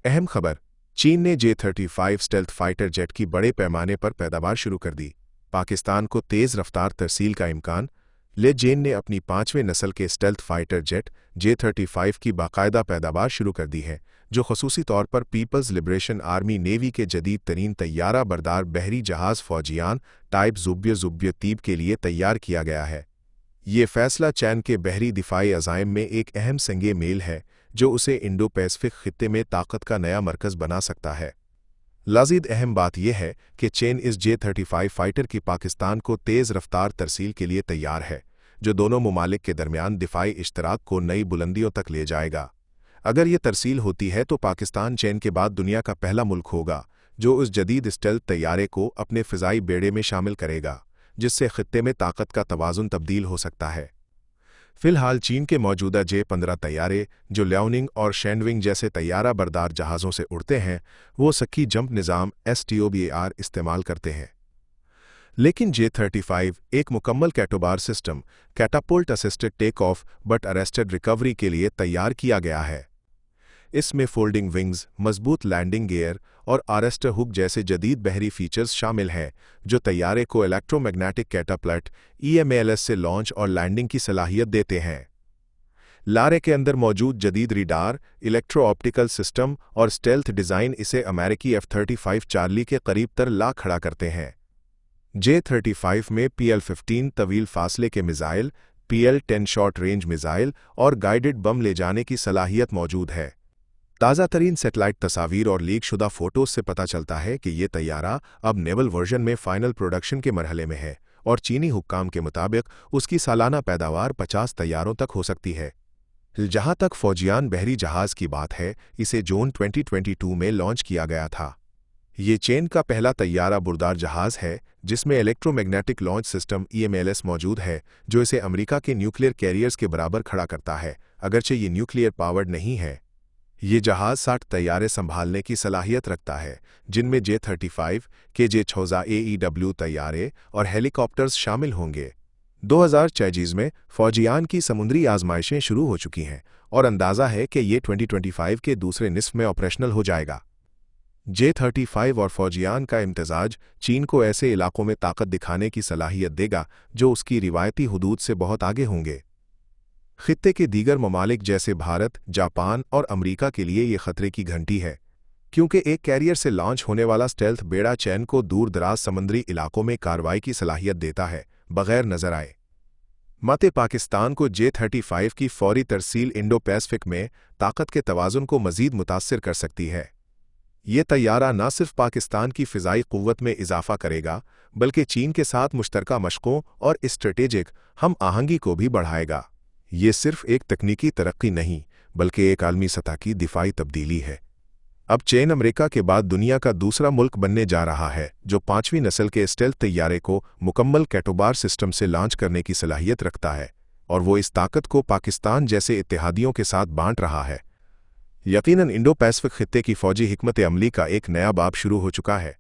अहम खबर। चीन ने J-35 स्टेल्थ फाइटर जेट की बड़े पैमाने पर पैदावार शुरू कर दी। पाकिस्तान को तेज़ रफ्तार तरसील का इम्कान। ले जेन ने अपनी 5वें नस्ल के स्टेल्थ फाइटर जेट J-35 की बाकायदा पैदावार शुरू कर दी है, जो खसूसी तौर पर पीपल्स लिबरेशन आर्मी नेवी के जदीद तरीन तैयारा बरदार बहरी जहाज़ फौजियान टाइप ज़ुब्य तीब के लिए तैयार किया गया है। ये फैसला चीन के बहरी दिफाई अज़ाइम में एक अहम संगे मेल है, जो उसे इंडो पैसिफिक खित्ते में ताकत का नया मरकज़ बना सकता है। लाज़ीद अहम बात यह है कि चीन इस J-35 फाइटर की पाकिस्तान को तेज़ रफ्तार तरसील के लिए तैयार है, जो दोनों ममालिक के दरमियान दिफाई इश्तराक को नई बुलंदियों तक ले जाएगा। अगर ये तरसील होती है तो पाकिस्तान चीन के बाद दुनिया का पहला मुल्क होगा जो उस जदीद स्टेल्थ तैयारे को अपने फ़िज़ाई बेड़े में शामिल करेगा, जिससे खित्ते में ताकत का तवाज़ुन तब्दील हो सकता है। फिलहाल चीन के मौजूदा J-15 तैयारे, जो ल्याओनिंग और शेनविंग जैसे तैयारा बरदार जहाज़ों से उड़ते हैं, वो सकी जंप निज़ाम STOBAR इस्तेमाल करते हैं। लेकिन J-35 एक मुकम्मल CATOBAR system, catapult assisted take off but arrested recovery के लिए तैयार किया गया है। इसमें फोल्डिंग विंग्स, मजबूत लैंडिंग गियर और आरेस्टर हुक जैसे जदीद बहरी फीचर्स शामिल हैं, जो तैयारे को इलेक्ट्रोमैग्नेटिक कैटापल्ट EMALS से लॉन्च और लैंडिंग की सलाहियत देते हैं। लारे के अंदर मौजूद जदीद रिडार, इलेक्ट्रो ऑप्टिकल सिस्टम और स्टेल्थ डिज़ाइन इसे अमेरिकी F-35 चार्ली के करीब तर ला खड़ा करते हैं। J-35 में PL-15 तवील फासले के missile, PL-10 short range missile और गाइडेड बम ले जाने की सलाहियत मौजूद है। ताज़ा तरीन सेटेलाइट तस्वीर और लीक शुदा फ़ोटोज़ से पता चलता है कि ये तैयारा अब नेवल वर्जन में फ़ाइनल प्रोडक्शन के मरहले में है और चीनी हुक्काम के मुताबिक उसकी सालाना पैदावार 50 तैयारों तक हो सकती है। जहां तक फौजियान बहरी जहाज़ की बात है, इसे जून 2022 में लॉन्च किया गया था। ये चीन का पहला तैयारा बुरदार जहाज़ है जिसमें इलेक्ट्रोमैग्नेटिक लॉन्च सिस्टम EMALS मौजूद है, जो इसे अमेरिका के न्यूक्लियर कैरियर्स के बराबर खड़ा करता है, अगरचे ये न्यूक्लियर पावर्ड नहीं है। ये जहाज़ 60 तैयारे संभालने की सलाहियत रखता है, जिनमें J-35 के J-60 AEW तैयारे और हेलीकॉप्टर्स शामिल होंगे। 2024 में फौजियान की समुद्री आजमाइशें शुरू हो चुकी हैं और अंदाज़ा है कि ये 2025 के दूसरे निस्फ में ऑपरेशनल हो जाएगा। J-35 और फौजियान का इम्तिजाज चीन को ऐसे इलाकों में ताकत दिखाने की सलाहियत देगा जो उसकी रिवायती हुदूद से बहुत आगे होंगे। खित्ते के दीगर ममालिक जैसे भारत, जापान और अमेरिका के लिए ये खतरे की घंटी है, क्योंकि एक कैरियर से लॉन्च होने वाला स्टेल्थ बेड़ा चीन को दूर दराज समुद्री इलाकों में कार्रवाई की सलाहियत देता है, बगैर नजर आए। मते पाकिस्तान को J-35 की फौरी तरसील इंडो पैसिफिक में ताकत के तवाज़ुन को मज़ीद मुतासिर कर सकती है। ये तैयारा न सिर्फ पाकिस्तान की फ़िज़ाई क़ुव्वत में इजाफ़ा करेगा, बल्कि चीन के साथ मुश्तरका मशक़ों और स्ट्रेटेजिक हम आहंगी को भी बढ़ाएगा। ये सिर्फ एक तकनीकी तरक्की नहीं, बल्कि एक आलमी सतह की दिफाई तब्दीली है। अब चीन अमेरिका के बाद दुनिया का दूसरा मुल्क बनने जा रहा है जो 5वीं नस्ल के स्टेल्थ तैयारे को मुकम्मल कैटोबार सिस्टम से लॉन्च करने की सलाहियत रखता है, और वो इस ताकत को पाकिस्तान जैसे इत्तेहादियों के साथ बांट रहा है। यकीनन इंडो पैसिफिक खित्ते की फ़ौजी हिकमत अमली का एक नया बाब शुरू हो चुका है।